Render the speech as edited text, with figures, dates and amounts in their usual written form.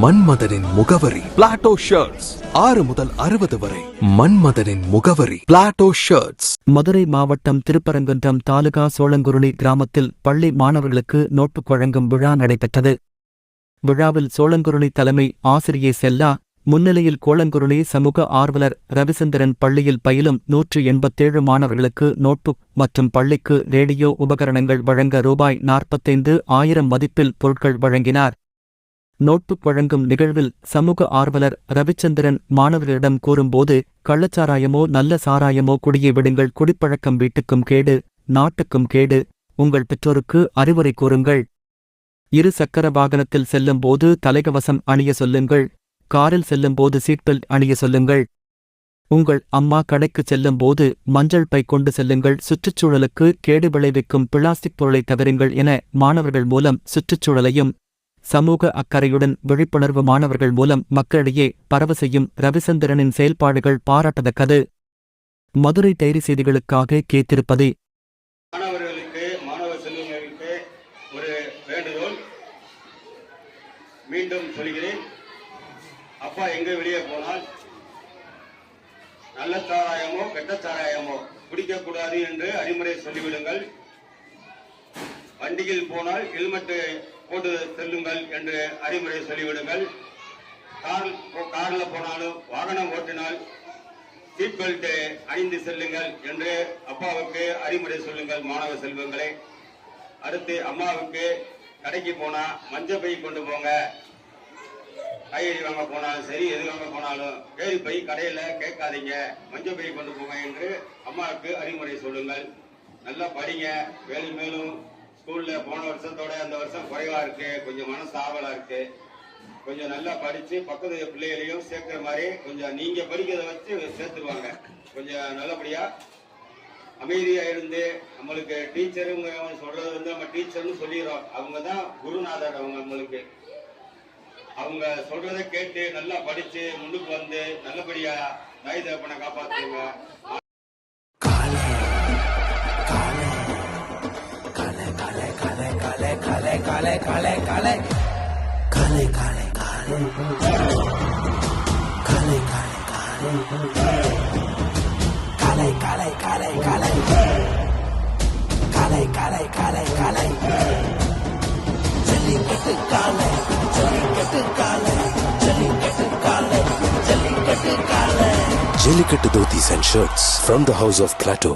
மன்மதனின் முகவரி Plato shirts 6 முதல் 60 வரை. மன்மதனின் முகவரி பிளாட்டோ ஷர்ட்ஸ். மதுரை மாவட்டம் திருப்பரங்குன்றம் தாலுகா சோளங்குருளி கிராமத்தில் பள்ளி மாணவர்களுக்கு நோட்புக் வழங்கும் விழா நடைபெற்றது. விழாவில் சோளங்குருளி தலைமை ஆசிரியை செல்லா முன்னிலையில் கோளங்குருளி சமூக ஆர்வலர் ரவிச்சந்திரன் பள்ளியில் பயிலும் 187 மாணவர்களுக்கு நோட்புக் மற்றும் பள்ளிக்கு ரேடியோ உபகரணங்கள் வழங்க ரூபாய் 45,000 மதிப்பில் பொருட்கள் வழங்கினார். நோட்புக் வழங்கும் நிகழ்வில் சமூக ஆர்வலர் ரவிச்சந்திரன் மாணவர்களிடம் கூறும்போது, கள்ளச்சாராயமோ நல்ல சாராயமோ குடியை விடுங்கள், குடிப்பழக்கம் வீட்டுக்கும் கேடு, நாட்டுக்கும் கேடு. உங்கள் பெற்றோருக்கு அறிவுரை கூறுங்கள். 2 சக்கர வாகனத்தில் செல்லும்போது தலைகவசம் அணிய சொல்லுங்கள். காரில் செல்லும்போது சீட்பெல்ட் அணிய சொல்லுங்கள். உங்கள் அம்மா கடைக்கு செல்லும்போது மஞ்சள் பை கொண்டு செல்லுங்கள். சுற்றுச்சூழலுக்கு கேடு விளைவிக்கும் பிளாஸ்டிக் பொருளை தவிருங்கள் என மாணவர்கள் மூலம் சுற்றுச்சூழலையும் சமூக அக்கறையுடன் விழிப்புணர்வு மாணவர்கள் மூலம் மக்களிடையே பரவ செய்யும் ரவிச்சந்திரனின் செயல்பாடுகள் பாராட்டத்தக்கது. மதுரை டைரி செய்திகளுக்காக கேத்திருப்பது. மீண்டும் சொல்கிறேன், அப்பா எங்க வெளியே போனால் நல்ல சாராயமோ கெட்ட சாராயமோ குடிக்கக்கூடாது என்று அறிமுறை சொல்லிவிடுங்கள். வண்டியில் போனால் ஹெல்மெட் போட்டு செல்லுங்கள் என்று அறிமுறை சொல்லிவிடுங்கள். கார்ல போனாலும் வாகனம் ஓட்டினால் சீட் பெல்ட் அணிந்து செல்லுங்கள் என்று அப்பாவுக்கு அறிமுறை சொல்லுங்கள் மாணவ செல்வங்களே. அடுத்து அம்மாவுக்கு கடைக்கு போனா மஞ்சள் பை கொண்டு போங்க. காய்கறி வாங்க போனாலும் சரி, எது வாங்க போனாலும் கேரி பை கடையில கேட்காதீங்க, மஞ்சள் பை கொண்டு போங்க என்று அம்மாவுக்கு அறிமுறை சொல்லுங்கள். நல்லா படிங்க. மேலும் மேலும் ஸ்கூல்ல போன வருஷத்தோட அந்த வருஷம் குறைவா இருக்கு, கொஞ்சம் மனசு ஆவலா இருக்கு. கொஞ்சம் நல்லா படிச்சு பக்கத்து பிள்ளைகளையும் சேர்க்கிற மாதிரி கொஞ்சம் நீங்க படிக்கிறத வச்சு சேர்த்துருவாங்க. கொஞ்சம் நல்லபடியா அமைதியா இருந்து, நம்மளுக்கு டீச்சருங்க சொல்றது வந்து நம்ம டீச்சர்னு சொல்லிடுறோம், அவங்க தான் குருநாதர். அவங்க நம்மளுக்கு அவங்க சொல்றதை கேட்டு நல்லா படிச்சு முன்னுக்கு வந்து நல்லபடியா தாய் தகப்பனை காப்பாத்துங்க. Jellicate Dhotis and shirts from the house of Plateau.